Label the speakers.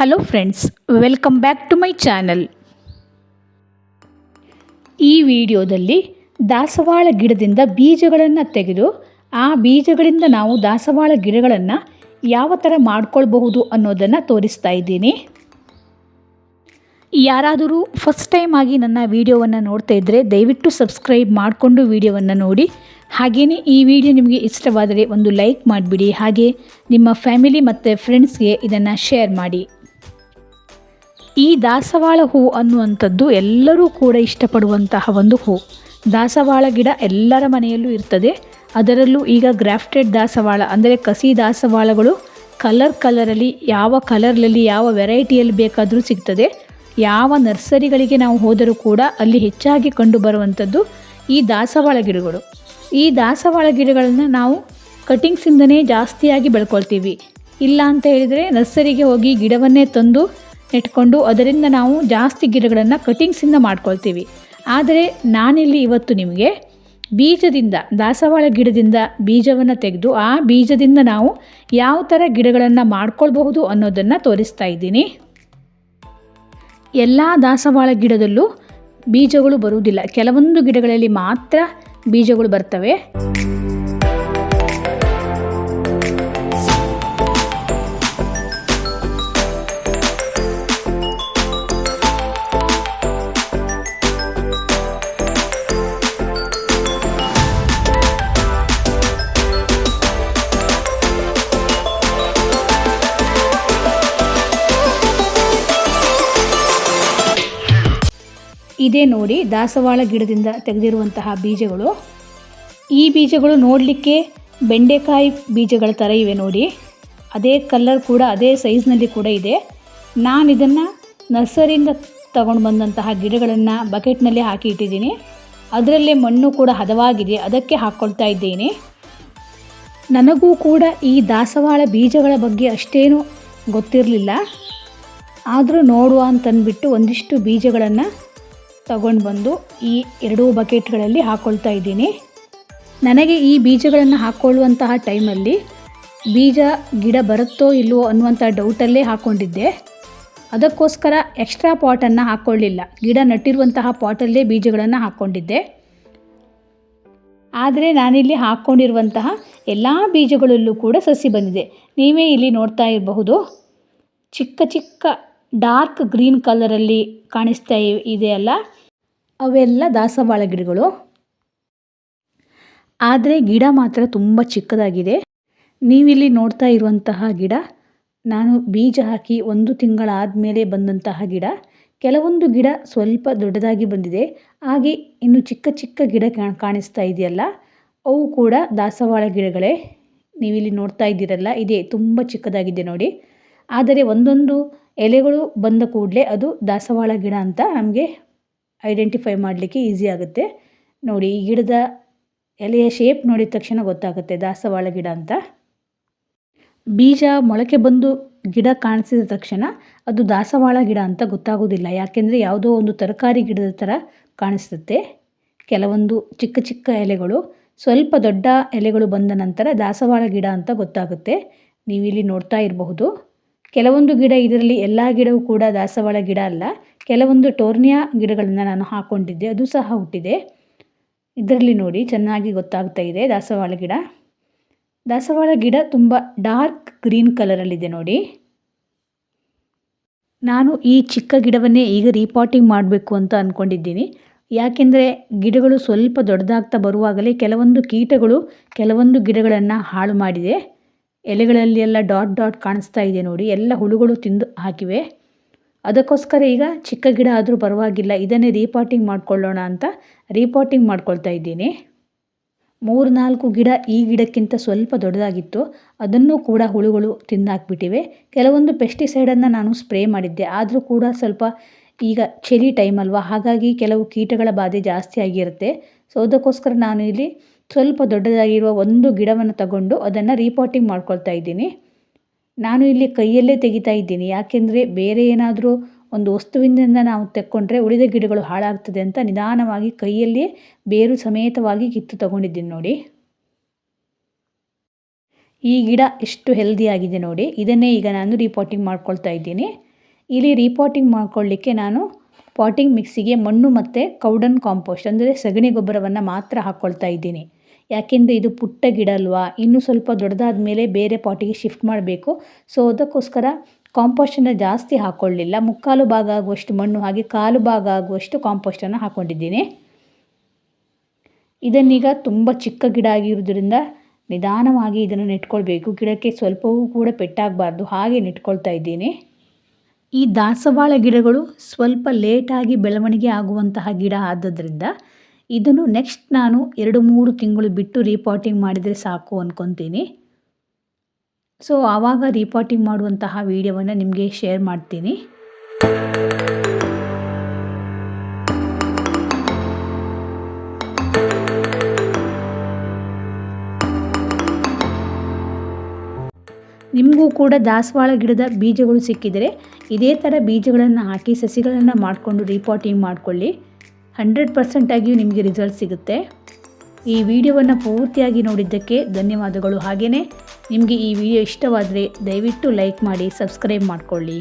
Speaker 1: Hello friends, welcome back to my channel. ಈ ವಿಡಿಯೋದಲ್ಲಿ ದಾಸವಾಳ ಗಿಡದಿಂದ ಬೀಜಗಳನ್ನು ತೆಗೆದು ಆ ಬೀಜಗಳಿಂದ ನಾವು ದಾಸವಾಳ ಗಿಡಗಳನ್ನು ಯಾವ ಥರ ಮಾಡ್ಕೊಳ್ಬಹುದು ಅನ್ನೋದನ್ನು ತೋರಿಸ್ತಾ ಇದ್ದೀನಿ. ಯಾರಾದರೂ ಫಸ್ಟ್ ಟೈಮ್ ಆಗಿ ನನ್ನ ವಿಡಿಯೋವನ್ನು ನೋಡ್ತಾ ಇದ್ದರೆ ದಯವಿಟ್ಟು ಸಬ್ಸ್ಕ್ರೈಬ್ ಮಾಡಿಕೊಂಡು ವಿಡಿಯೋವನ್ನು ನೋಡಿ. ಹಾಗೆಯೇ ಈ ವಿಡಿಯೋ ನಿಮಗೆ ಇಷ್ಟವಾದರೆ ಒಂದು ಲೈಕ್ ಮಾಡಿಬಿಡಿ. ಹಾಗೆ ನಿಮ್ಮ ಫ್ಯಾಮಿಲಿ ಮತ್ತು ಫ್ರೆಂಡ್ಸ್ಗೆ ಇದನ್ನು ಶೇರ್ ಮಾಡಿ. ಈ ದಾಸವಾಳ ಹೂ ಅನ್ನುವಂಥದ್ದು ಎಲ್ಲರೂ ಕೂಡ ಇಷ್ಟಪಡುವಂತಹ ಒಂದು ಹೂ. ದಾಸವಾಳ ಗಿಡ ಎಲ್ಲರ ಮನೆಯಲ್ಲೂ ಇರ್ತದೆ. ಅದರಲ್ಲೂ ಈಗ ಗ್ರಾಫ್ಟೆಡ್ ದಾಸವಾಳ ಅಂದರೆ ಕಸಿ ದಾಸವಾಳಗಳು ಕಲರಲ್ಲಿ ಯಾವ ಕಲರ್ನಲ್ಲಿ ಯಾವ ವೆರೈಟಿಯಲ್ಲಿ ಬೇಕಾದರೂ ಸಿಗ್ತದೆ. ಯಾವ ನರ್ಸರಿಗಳಿಗೆ ನಾವು ಹೋದರೂ ಕೂಡ ಅಲ್ಲಿ ಹೆಚ್ಚಾಗಿ ಕಂಡುಬರುವಂಥದ್ದು ಈ ದಾಸವಾಳ ಗಿಡಗಳು. ಈ ದಾಸವಾಳ ಗಿಡಗಳನ್ನು ನಾವು ಕಟಿಂಗ್ಸಿಂದನೇ ಜಾಸ್ತಿಯಾಗಿ ಬೆಳ್ಕೊಳ್ತೀವಿ. ಇಲ್ಲ ಅಂತ ಹೇಳಿದರೆ ನರ್ಸರಿಗೆ ಹೋಗಿ ಗಿಡವನ್ನೇ ತಂದು ನೆಟ್ಕೊಂಡು ಅದರಿಂದ ನಾವು ಜಾಸ್ತಿ ಗಿಡಗಳನ್ನು ಕಟಿಂಗ್ಸಿಂದ ಮಾಡ್ಕೊಳ್ತೀವಿ. ಆದರೆ ನಾನಿಲ್ಲಿ ಇವತ್ತು ನಿಮಗೆ ಬೀಜದಿಂದ ದಾಸವಾಳ ಗಿಡದಿಂದ ಬೀಜವನ್ನು ತೆಗೆದು ಆ ಬೀಜದಿಂದ ನಾವು ಯಾವ ಥರ ಗಿಡಗಳನ್ನು ಮಾಡ್ಕೊಳ್ಬಹುದು ಅನ್ನೋದನ್ನು ತೋರಿಸ್ತಾ ಇದ್ದೀನಿ. ಎಲ್ಲ ದಾಸವಾಳ ಗಿಡದಲ್ಲೂ ಬೀಜಗಳು ಬರುವುದಿಲ್ಲ. ಕೆಲವೊಂದು ಗಿಡಗಳಲ್ಲಿ ಮಾತ್ರ ಬೀಜಗಳು ಬರ್ತವೆ. ಇದೇ ನೋಡಿ ದಾಸವಾಳ ಗಿಡದಿಂದ ತೆಗೆದಿರುವಂತಹ ಬೀಜಗಳು. ಈ ಬೀಜಗಳು ನೋಡಲಿಕ್ಕೆ ಬೆಂಡೆಕಾಯಿ ಬೀಜಗಳ ಥರ ಇವೆ ನೋಡಿ. ಅದೇ ಕಲರ್ ಕೂಡ ಅದೇ ಸೈಜ್ನಲ್ಲಿ ಕೂಡ ಇದೆ. ನಾನು ಇದನ್ನು ನರ್ಸರಿಯಿಂದ ತಗೊಂಡು ಬಂದಂತಹ ಗಿಡಗಳನ್ನು ಬಕೆಟ್ನಲ್ಲಿ ಹಾಕಿ ಇಟ್ಟಿದ್ದೀನಿ. ಅದರಲ್ಲೇ ಮಣ್ಣು ಕೂಡ ಹದವಾಗಿದೆ, ಅದಕ್ಕೆ ಹಾಕ್ಕೊಳ್ತಾ ಇದ್ದೀನಿ. ನನಗೂ ಕೂಡ ಈ ದಾಸವಾಳ ಬೀಜಗಳ ಬಗ್ಗೆ ಅಷ್ಟೇನು ಗೊತ್ತಿರಲಿಲ್ಲ. ಆದರೂ ನೋಡುವ ಅಂತಂದ್ಬಿಟ್ಟು ಒಂದಿಷ್ಟು ಬೀಜಗಳನ್ನು ತಗೊಂಡು ಬಂದು ಈ ಎರಡೂ ಬಕೆಟ್ಗಳಲ್ಲಿ ಹಾಕ್ಕೊಳ್ತಾ ಇದ್ದೀನಿ. ನನಗೆ ಈ ಬೀಜಗಳನ್ನು ಹಾಕ್ಕೊಳ್ಳುವಂತಹ ಟೈಮಲ್ಲಿ ಬೀಜ ಗಿಡ ಬರುತ್ತೋ ಇಲ್ಲವೋ ಅನ್ನುವಂಥ ಡೌಟಲ್ಲೇ ಹಾಕ್ಕೊಂಡಿದ್ದೆ. ಅದಕ್ಕೋಸ್ಕರ ಎಕ್ಸ್ಟ್ರಾ ಪಾಟನ್ನು ಹಾಕ್ಕೊಳ್ಳಿಲ್ಲ. ಗಿಡ ನಟ್ಟಿರುವಂತಹ ಪಾಟಲ್ಲೇ ಬೀಜಗಳನ್ನು ಹಾಕ್ಕೊಂಡಿದ್ದೆ. ಆದರೆ ನಾನಿಲ್ಲಿ ಹಾಕ್ಕೊಂಡಿರುವಂತಹ ಎಲ್ಲ ಬೀಜಗಳಲ್ಲೂ ಕೂಡ ಸಸಿ ಬಂದಿದೆ. ನೀವೇ ಇಲ್ಲಿ ನೋಡ್ತಾ ಇರಬಹುದು. ಚಿಕ್ಕ ಚಿಕ್ಕ ಡಾರ್ಕ್ ಗ್ರೀನ್ ಕಲರಲ್ಲಿ ಕಾಣಿಸ್ತಾ ಇದೆಯಲ್ಲ, ಅವೆಲ್ಲ ದಾಸವಾಳ ಗಿಡಗಳು. ಆದರೆ ಗಿಡ ಮಾತ್ರ ತುಂಬ ಚಿಕ್ಕದಾಗಿದೆ. ನೀವಿಲ್ಲಿ ನೋಡ್ತಾ ಇರುವಂತಹ ಗಿಡ ನಾನು ಬೀಜ ಹಾಕಿ 1 ತಿಂಗಳಾದ ಮೇಲೆ ಬಂದಂತಹ ಗಿಡ. ಕೆಲವೊಂದು ಗಿಡ ಸ್ವಲ್ಪ ದೊಡ್ಡದಾಗಿ ಬಂದಿದೆ. ಹಾಗೆ ಇನ್ನು ಚಿಕ್ಕ ಚಿಕ್ಕ ಗಿಡ ಕಾಣಿಸ್ತಾ ಇದೆಯಲ್ಲ, ಅವು ಕೂಡ ದಾಸವಾಳ ಗಿಡಗಳೇ. ನೀವಿಲ್ಲಿ ನೋಡ್ತಾ ಇದ್ದೀರಲ್ಲ, ಇದೇ ತುಂಬ ಚಿಕ್ಕದಾಗಿದೆ ನೋಡಿ. ಆದರೆ ಒಂದೊಂದು ಎಲೆಗಳು ಬಂದ ಕೂಡಲೇ ಅದು ದಾಸವಾಳ ಗಿಡ ಅಂತ ನಮಗೆ ಐಡೆಂಟಿಫೈ ಮಾಡಲಿಕ್ಕೆ ಈಸಿ ಆಗುತ್ತೆ ನೋಡಿ. ಈ ಗಿಡದ ಎಲೆಯ ಶೇಪ್ ನೋಡಿದ ತಕ್ಷಣ ಗೊತ್ತಾಗುತ್ತೆ ದಾಸವಾಳ ಗಿಡ ಅಂತ. ಬೀಜ ಮೊಳಕೆ ಬಂದು ಗಿಡ ಕಾಣಿಸಿದ ತಕ್ಷಣ ಅದು ದಾಸವಾಳ ಗಿಡ ಅಂತ ಗೊತ್ತಾಗೋದಿಲ್ಲ. ಯಾಕೆಂದರೆ ಯಾವುದೋ ಒಂದು ತರಕಾರಿ ಗಿಡದ ಥರ ಕಾಣಿಸುತ್ತೆ. ಕೆಲವೊಂದು ಚಿಕ್ಕ ಚಿಕ್ಕ ಎಲೆಗಳು, ಸ್ವಲ್ಪ ದೊಡ್ಡ ಎಲೆಗಳು ಬಂದ ನಂತರ ದಾಸವಾಳ ಗಿಡ ಅಂತ ಗೊತ್ತಾಗುತ್ತೆ. ನೀವಿಲ್ಲಿ ನೋಡ್ತಾ ಇರಬಹುದು. ಕೆಲವೊಂದು ಗಿಡ, ಇದರಲ್ಲಿ ಎಲ್ಲ ಗಿಡವೂ ಕೂಡ ದಾಸವಾಳ ಗಿಡ ಅಲ್ಲ. ಕೆಲವೊಂದು ಟೋರ್ನಿಯಾ ಗಿಡಗಳನ್ನು ನಾನು ಹಾಕ್ಕೊಂಡಿದ್ದೆ, ಅದು ಸಹ ಹುಟ್ಟಿದೆ. ಇದರಲ್ಲಿ ನೋಡಿ ಚೆನ್ನಾಗಿ ಗೊತ್ತಾಗ್ತಾ ಇದೆ ದಾಸವಾಳ ಗಿಡ. ದಾಸವಾಳ ಗಿಡ ತುಂಬ ಡಾರ್ಕ್ ಗ್ರೀನ್ ಕಲರಲ್ಲಿದೆ ನೋಡಿ. ನಾನು ಈ ಚಿಕ್ಕ ಗಿಡವನ್ನೇ ಈಗ ರೀಪಾಟಿಂಗ್ ಮಾಡಬೇಕು ಅಂತ ಅಂದ್ಕೊಂಡಿದ್ದೀನಿ. ಯಾಕೆಂದರೆ ಗಿಡಗಳು ಸ್ವಲ್ಪ ದೊಡ್ಡದಾಗ್ತಾ ಬರುವಾಗಲೇ ಕೆಲವೊಂದು ಕೀಟಗಳು ಕೆಲವೊಂದು ಗಿಡಗಳನ್ನು ಹಾಳು ಮಾಡಿದೆ. ಎಲೆಗಳಲ್ಲಿ ಎಲ್ಲ ಡಾಟ್ ಡಾಟ್ ಕಾಣಿಸ್ತಾ ಇದೆ ನೋಡಿ, ಎಲ್ಲ ಹುಳುಗಳು ತಿಂದು ಹಾಕಿವೆ. ಅದಕ್ಕೋಸ್ಕರ ಈಗ ಚಿಕ್ಕ ಗಿಡ ಆದರೂ ಪರವಾಗಿಲ್ಲ, ಇದನ್ನೇ ರೀಪಾಟಿಂಗ್ ಮಾಡಿಕೊಳ್ಳೋಣ ಅಂತ ರೀಪಾಟಿಂಗ್ ಮಾಡ್ಕೊಳ್ತಾ ಇದ್ದೀನಿ. 3-4 ಗಿಡ ಈ ಗಿಡಕ್ಕಿಂತ ಸ್ವಲ್ಪ ದೊಡ್ಡದಾಗಿತ್ತು. ಅದನ್ನು ಕೂಡ ಹುಳುಗಳು ತಿಂದಾಕ್ಬಿಟ್ಟಿವೆ. ಕೆಲವೊಂದು ಪೆಸ್ಟಿಸೈಡನ್ನು ನಾನು ಸ್ಪ್ರೇ ಮಾಡಿದ್ದೆ. ಆದರೂ ಕೂಡ ಸ್ವಲ್ಪ ಈಗ ಚಳಿ ಟೈಮ್ ಅಲ್ವಾ, ಹಾಗಾಗಿ ಕೆಲವು ಕೀಟಗಳ ಬಾಧೆ ಜಾಸ್ತಿ ಆಗಿರುತ್ತೆ. ಸೊ ಅದಕ್ಕೋಸ್ಕರ ನಾನು ಇಲ್ಲಿ ಸ್ವಲ್ಪ ದೊಡ್ಡದಾಗಿರುವ ಒಂದು ಗಿಡವನ್ನು ತಗೊಂಡು ಅದನ್ನು ರೀಪಾಟಿಂಗ್ ಮಾಡ್ಕೊಳ್ತಾ ಇದ್ದೀನಿ. ನಾನು ಇಲ್ಲಿ ಕೈಯಲ್ಲೇ ತೆಗಿತಾ ಇದ್ದೀನಿ. ಯಾಕೆಂದರೆ ಬೇರೆ ಏನಾದರೂ ಒಂದು ವಸ್ತುವಿನಿಂದ ನಾವು ತೆಕ್ಕೊಂಡ್ರೆ ಉಳಿದ ಗಿಡಗಳು ಹಾಳಾಗ್ತದೆ ಅಂತ ನಿಧಾನವಾಗಿ ಕೈಯಲ್ಲೇ ಬೇರು ಸಮೇತವಾಗಿ ಕಿತ್ತು ತಗೊಂಡಿದ್ದೀನಿ ನೋಡಿ. ಈ ಗಿಡ ಎಷ್ಟು ಹೆಲ್ದಿಯಾಗಿದೆ ನೋಡಿ. ಇದನ್ನೇ ಈಗ ನಾನು ರೀಪಾಟಿಂಗ್ ಮಾಡ್ಕೊಳ್ತಾ ಇದ್ದೀನಿ. ಇಲ್ಲಿ ರೀಪಾಟಿಂಗ್ ಮಾಡ್ಕೊಳ್ಳಿಕ್ಕೆ ನಾನು ಪಾಟಿಂಗ್ ಮಿಕ್ಸಿಗೆ ಮಣ್ಣು ಮತ್ತು ಕೌಡನ್ ಕಾಂಪೋಸ್ಟ್ ಅಂದರೆ ಸಗಣಿ ಗೊಬ್ಬರವನ್ನು ಮಾತ್ರ ಹಾಕ್ಕೊಳ್ತಾ ಇದ್ದೀನಿ. ಯಾಕೆಂದರೆ ಇದು ಪುಟ್ಟ ಗಿಡ ಅಲ್ವಾ, ಇನ್ನೂ ಸ್ವಲ್ಪ ದೊಡ್ಡದಾದ ಮೇಲೆ ಬೇರೆ ಪಾಟಿಗೆ ಶಿಫ್ಟ್ ಮಾಡಬೇಕು. ಸೊ ಅದಕ್ಕೋಸ್ಕರ ಕಾಂಪೋಸ್ಟನ್ನು ಜಾಸ್ತಿ ಹಾಕ್ಕೊಳ್ಳಿಲ್ಲ. 3/4 ಭಾಗ ಆಗುವಷ್ಟು ಮಣ್ಣು ಹಾಗೆ 1/4 ಭಾಗ ಆಗುವಷ್ಟು ಕಾಂಪೋಸ್ಟನ್ನು ಹಾಕ್ಕೊಂಡಿದ್ದೀನಿ. ಇದನ್ನೀಗ ತುಂಬ ಚಿಕ್ಕ ಗಿಡ ಆಗಿರೋದ್ರಿಂದ ನಿಧಾನವಾಗಿ ಇದನ್ನು ನೆಟ್ಕೊಳ್ಬೇಕು. ಗಿಡಕ್ಕೆ ಸ್ವಲ್ಪವೂ ಕೂಡ ಪೆಟ್ಟಾಗಬಾರ್ದು, ಹಾಗೆ ನೆಟ್ಕೊಳ್ತಾ ಇದ್ದೀನಿ. ಈ ದಾಸವಾಳ ಗಿಡಗಳು ಸ್ವಲ್ಪ ಲೇಟಾಗಿ ಬೆಳವಣಿಗೆ ಆಗುವಂತಹ ಗಿಡ ಆದದ್ರಿಂದ ಇದನ್ನು ನೆಕ್ಸ್ಟ್ ನಾನು 2-3 ತಿಂಗಳು ಬಿಟ್ಟು ರೀಪಾಟಿಂಗ್ ಮಾಡಿದರೆ ಸಾಕು ಅಂದ್ಕೊತೀನಿ. ಸೊ ಆವಾಗ ರೀಪಾಟಿಂಗ್ ಮಾಡುವಂತಹ ವಿಡಿಯೋವನ್ನು ನಿಮಗೆ ಶೇರ್ ಮಾಡ್ತೀನಿ. ನಿಮಗೂ ಕೂಡ ದಾಸವಾಳ ಗಿಡದ ಬೀಜಗಳು ಸಿಕ್ಕಿದರೆ ಇದೇ ಥರ ಬೀಜಗಳನ್ನು ಹಾಕಿ ಸಸಿಗಳನ್ನು ಮಾಡಿಕೊಂಡು ರೀಪಾಟಿಂಗ್ ಮಾಡಿಕೊಳ್ಳಿ. 100% ಆಗಿಯೂ ನಿಮಗೆ ರಿಸಲ್ಟ್ ಸಿಗುತ್ತೆ. ಈ ವಿಡಿಯೋವನ್ನು ಪೂರ್ತಿಯಾಗಿ ನೋಡಿದ್ದಕ್ಕೆ ಧನ್ಯವಾದಗಳು. ಹಾಗೆಯೇ ನಿಮಗೆ ಈ ವಿಡಿಯೋ ಇಷ್ಟವಾದರೆ ದಯವಿಟ್ಟು ಲೈಕ್ ಮಾಡಿ, ಸಬ್ಸ್ಕ್ರೈಬ್ ಮಾಡಿಕೊಳ್ಳಿ.